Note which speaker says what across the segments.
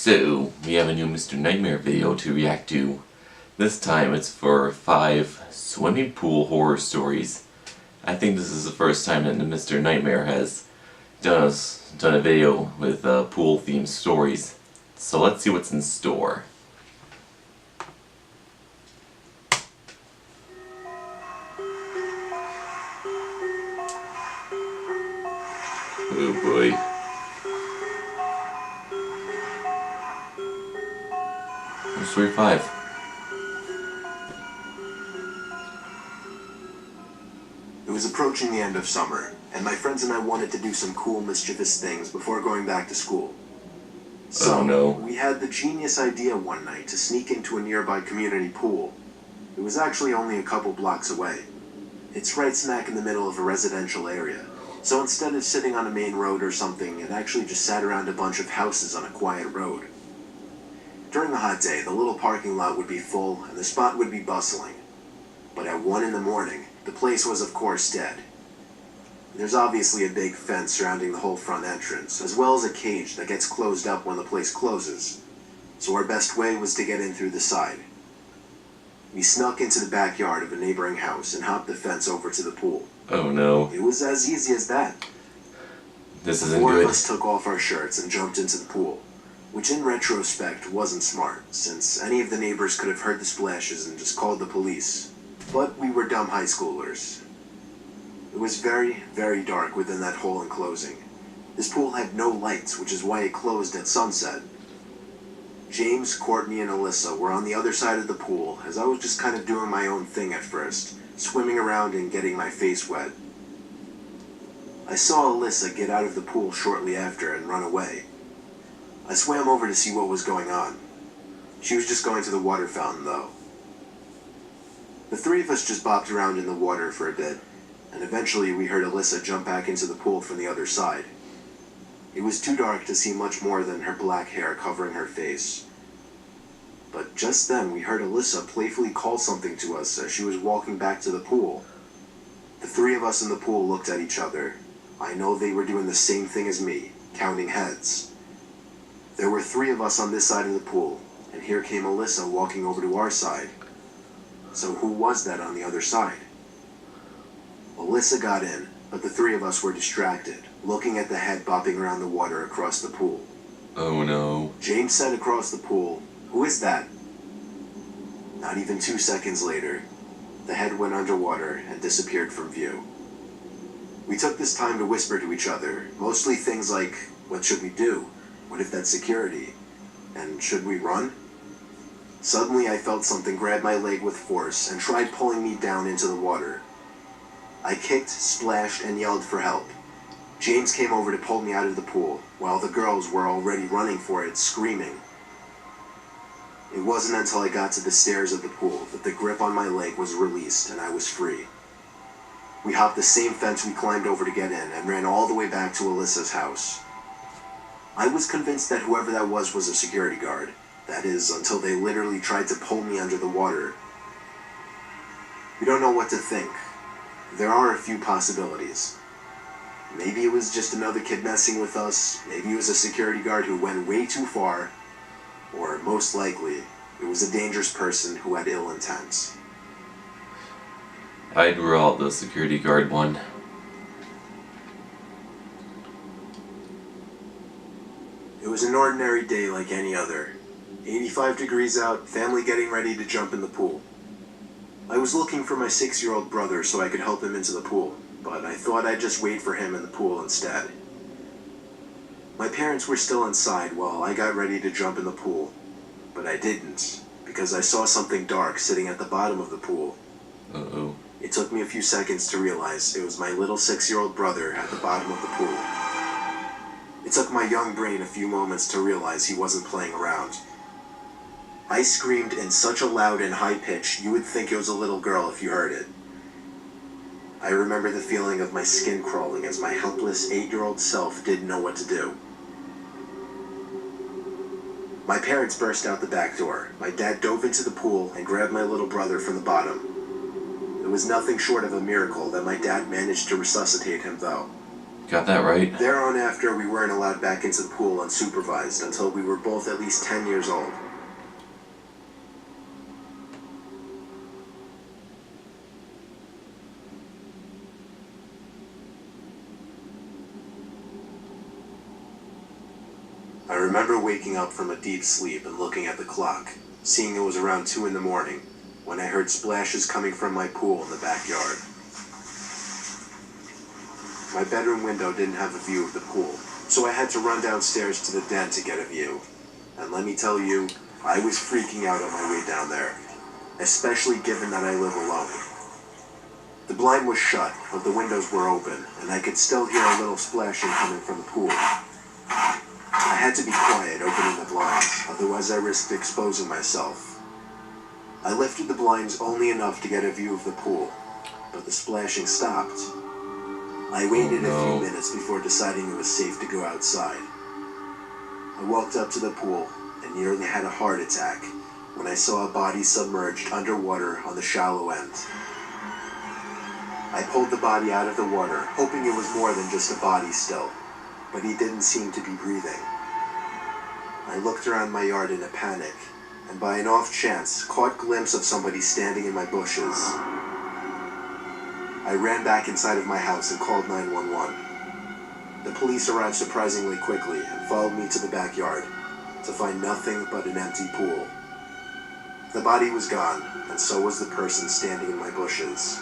Speaker 1: So, we have a new Mr. Nightmare video to react to. This time it's for 5 swimming pool horror stories. I think this is the first time that Mr. Nightmare has done a video with pool themed stories. So let's see what's in store. Oh boy. Story 5.
Speaker 2: It was approaching the end of summer, and my friends and I wanted to do some cool, mischievous things before going back to school. So,
Speaker 1: oh no.
Speaker 2: We had the genius idea one night to sneak into a nearby community pool. It was actually only a couple blocks away. It's right smack in the middle of a residential area, so instead of sitting on a main road or something, it actually just sat around a bunch of houses on a quiet road. During a hot day, the little parking lot would be full and the spot would be bustling. But at 1 in the morning, the place was of course dead. There's obviously a big fence surrounding the whole front entrance, as well as a cage that gets closed up when the place closes. So our best way was to get in through the side. We snuck into the backyard of a neighboring house and hopped the fence over to the pool.
Speaker 1: Oh no.
Speaker 2: It was as easy as that.
Speaker 1: This isn't
Speaker 2: Four
Speaker 1: good.
Speaker 2: of us took off our shirts and jumped into the pool, which in retrospect wasn't smart, since any of the neighbors could have heard the splashes and just called the police. But we were dumb high schoolers. It was very, very dark within that whole enclosing. This pool had no lights, which is why it closed at sunset. James, Courtney, and Alyssa were on the other side of the pool, as I was just kind of doing my own thing at first, swimming around and getting my face wet. I saw Alyssa get out of the pool shortly after and run away. I swam over to see what was going on. She was just going to the water fountain, though. The three of us just bopped around in the water for a bit, and eventually we heard Alyssa jump back into the pool from the other side. It was too dark to see much more than her black hair covering her face. But just then we heard Alyssa playfully call something to us as she was walking back to the pool. The three of us in the pool looked at each other. I know they were doing the same thing as me, counting heads. There were 3 of us on this side of the pool, and here came Alyssa walking over to our side. So who was that on the other side? Alyssa got in, but the 3 of us were distracted, looking at the head bopping around the water across the pool.
Speaker 1: Oh no.
Speaker 2: James said across the pool, "Who is that?" Not even 2 seconds later, the head went underwater and disappeared from view. We took this time to whisper to each other, mostly things like, what should we do? What if that's security? And should we run? Suddenly I felt something grab my leg with force and tried pulling me down into the water. I kicked, splashed, and yelled for help. James came over to pull me out of the pool, while the girls were already running for it, screaming. It wasn't until I got to the stairs of the pool that the grip on my leg was released and I was free. We hopped the same fence we climbed over to get in and ran all the way back to Alyssa's house. I was convinced that whoever that was a security guard. That is, until they literally tried to pull me under the water. We don't know what to think. There are a few possibilities. Maybe it was just another kid messing with us, maybe it was a security guard who went way too far, or most likely, it was a dangerous person who had ill intents.
Speaker 1: I'd rule out the security guard one.
Speaker 2: It was an ordinary day like any other. 85 degrees out, family getting ready to jump in the pool. I was looking for my 6-year-old brother so I could help him into the pool, but I thought I'd just wait for him in the pool instead. My parents were still inside while I got ready to jump in the pool, but I didn't, because I saw something dark sitting at the bottom of the pool.
Speaker 1: Uh-oh.
Speaker 2: It took me a few seconds to realize it was my little 6-year-old brother at the bottom of the pool. It took my young brain a few moments to realize he wasn't playing around. I screamed in such a loud and high pitch you would think it was a little girl if you heard it. I remember the feeling of my skin crawling as my helpless 8-year-old self didn't know what to do. My parents burst out the back door. My dad dove into the pool and grabbed my little brother from the bottom. It was nothing short of a miracle that my dad managed to resuscitate him, though.
Speaker 1: Got that right?
Speaker 2: There on after, we weren't allowed back into the pool unsupervised until we were both at least 10 years old. I remember waking up from a deep sleep and looking at the clock, seeing it was around 2 in the morning, when I heard splashes coming from my pool in the backyard. My bedroom window didn't have a view of the pool, so I had to run downstairs to the den to get a view. And let me tell you, I was freaking out on my way down there, especially given that I live alone. The blind was shut, but the windows were open, and I could still hear a little splashing coming from the pool. I had to be quiet opening the blinds, otherwise I risked exposing myself. I lifted the blinds only enough to get a view of the pool, but the splashing stopped. I waited a few minutes before deciding it was safe to go outside. I walked up to the pool and nearly had a heart attack when I saw a body submerged underwater on the shallow end. I pulled the body out of the water, hoping it was more than just a body still, but he didn't seem to be breathing. I looked around my yard in a panic, and by an off chance, caught a glimpse of somebody standing in my bushes. I ran back inside of my house and called 911. The police arrived surprisingly quickly and followed me to the backyard to find nothing but an empty pool. The body was gone, and so was the person standing in my bushes.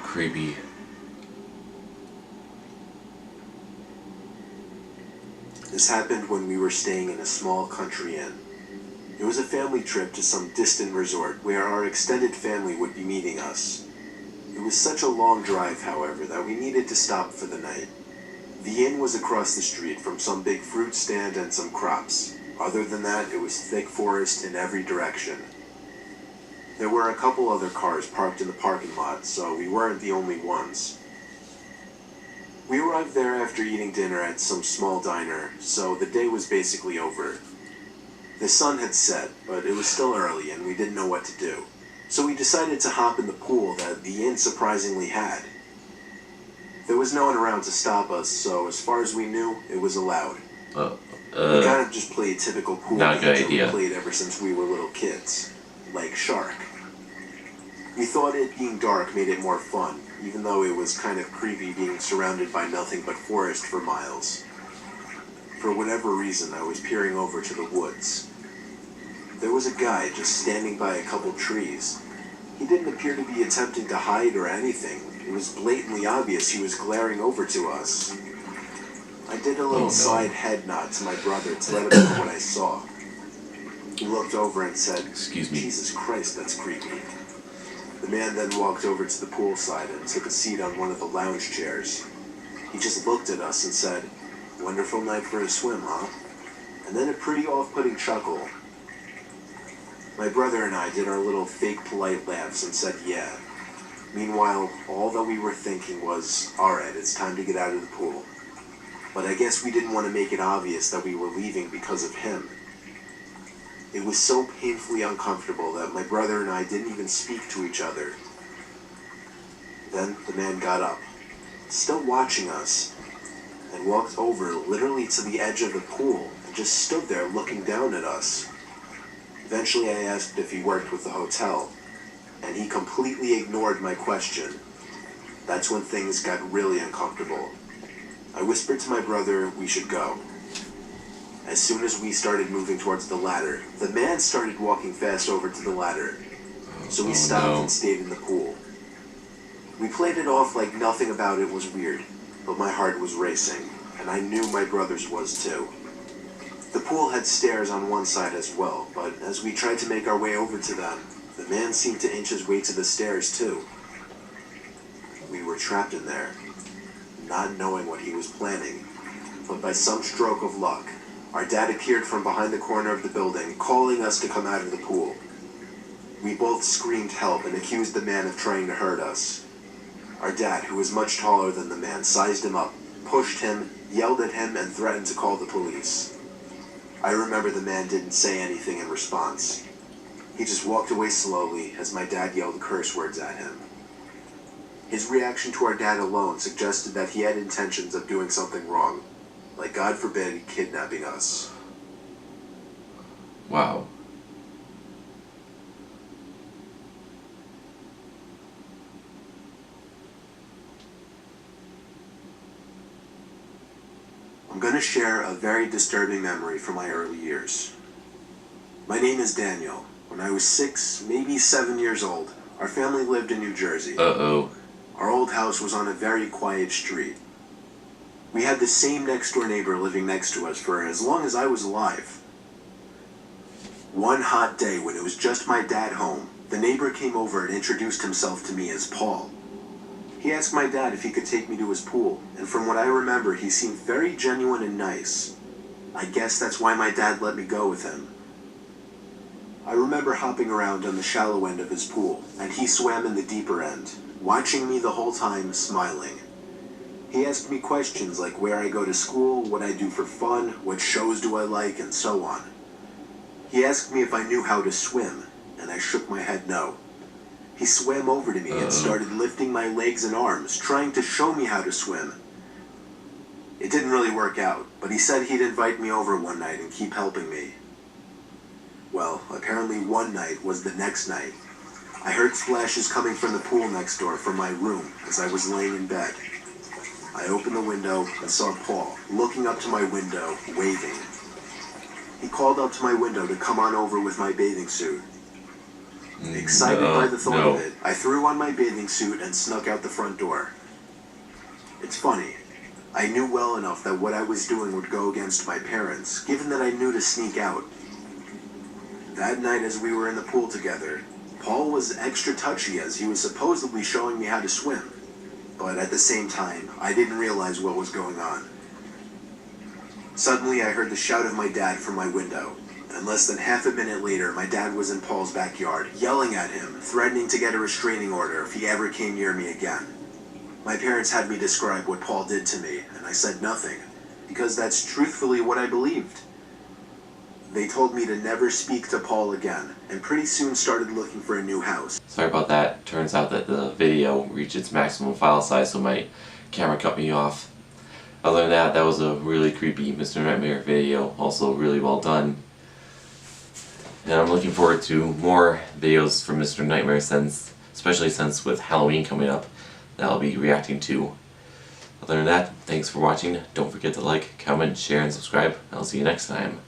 Speaker 1: Creepy.
Speaker 2: This happened when we were staying in a small country inn. It was a family trip to some distant resort where our extended family would be meeting us. It was such a long drive, however, that we needed to stop for the night. The inn was across the street from some big fruit stand and some crops. Other than that, it was thick forest in every direction. There were a couple other cars parked in the parking lot, so we weren't the only ones. We arrived there after eating dinner at some small diner, so the day was basically over. The sun had set, but it was still early and we didn't know what to do. So we decided to hop in the pool that the inn surprisingly had. There was no one around to stop us, so as far as we knew, it was allowed. We kind of just played typical pool games that we played ever since we were little kids, like Shark. We thought it being dark made it more fun, even though it was kind of creepy being surrounded by nothing but forest for miles. For whatever reason, I was peering over to the woods. There was a guy just standing by a couple trees. He didn't appear to be attempting to hide or anything. It was blatantly obvious he was glaring over to us. I did a little side head nod to my brother to let him know what I saw. He looked over and said,
Speaker 1: "Excuse me.
Speaker 2: Jesus Christ, that's creepy." The man then walked over to the poolside and took a seat on one of the lounge chairs. He just looked at us and said, "Wonderful night for a swim, huh?" And then a pretty off-putting chuckle. My brother and I did our little fake polite laughs and said yeah. Meanwhile, all that we were thinking was, alright, it's time to get out of the pool. But I guess we didn't want to make it obvious that we were leaving because of him. It was so painfully uncomfortable that my brother and I didn't even speak to each other. Then the man got up, still watching us, and walked over literally to the edge of the pool and just stood there looking down at us. Eventually I asked if he worked with the hotel, and he completely ignored my question. That's when things got really uncomfortable. I whispered to my brother we should go. As soon as we started moving towards the ladder, the man started walking fast over to the ladder. So we stopped and stayed in the pool. We played it off like nothing about it was weird, but my heart was racing, and I knew my brother's was too. The pool had stairs on one side as well, but as we tried to make our way over to them, the man seemed to inch his way to the stairs too. We were trapped in there, not knowing what he was planning, but by some stroke of luck, our dad appeared from behind the corner of the building, calling us to come out of the pool. We both screamed help and accused the man of trying to hurt us. Our dad, who was much taller than the man, sized him up, pushed him, yelled at him, and threatened to call the police. I remember the man didn't say anything in response. He just walked away slowly as my dad yelled curse words at him. His reaction to our dad alone suggested that he had intentions of doing something wrong, like God forbid kidnapping us.
Speaker 1: Wow.
Speaker 2: I'm going to share a very disturbing memory from my early years. My name is Daniel. When I was 6, maybe 7 years old, our family lived in New Jersey.
Speaker 1: Uh-oh.
Speaker 2: Our old house was on a very quiet street. We had the same next-door neighbor living next to us for as long as I was alive. One hot day when it was just my dad home, the neighbor came over and introduced himself to me as Paul. He asked my dad if he could take me to his pool, and from what I remember, he seemed very genuine and nice. I guess that's why my dad let me go with him. I remember hopping around on the shallow end of his pool, and he swam in the deeper end, watching me the whole time, smiling. He asked me questions like where I go to school, what I do for fun, what shows do I like, and so on. He asked me if I knew how to swim, and I shook my head no. He swam over to me and started lifting my legs and arms, trying to show me how to swim. It didn't really work out, but he said he'd invite me over one night and keep helping me. Well, apparently one night was the next night. I heard splashes coming from the pool next door from my room as I was laying in bed. I opened the window and saw Paul looking up to my window, waving. He called up to my window to come on over with my bathing suit. Excited by the thought of it, I threw on my bathing suit and snuck out the front door. It's funny. I knew well enough that what I was doing would go against my parents, given that I knew to sneak out. That night as we were in the pool together, Paul was extra touchy as he was supposedly showing me how to swim. But at the same time, I didn't realize what was going on. Suddenly I heard the shout of my dad from my window. And less than half a minute later, my dad was in Paul's backyard, yelling at him, threatening to get a restraining order if he ever came near me again. My parents had me describe what Paul did to me, and I said nothing, because that's truthfully what I believed. They told me to never speak to Paul again, and pretty soon started looking for a new house.
Speaker 1: Sorry about that. Turns out that the video reached its maximum file size, so my camera cut me off. Other than that, that was a really creepy Mr. Nightmare video. Also really well done. And I'm looking forward to more videos from Mr. Nightmare, especially since with Halloween coming up, that I'll be reacting to. Other than that, thanks for watching. Don't forget to like, comment, share, and subscribe. I'll see you next time.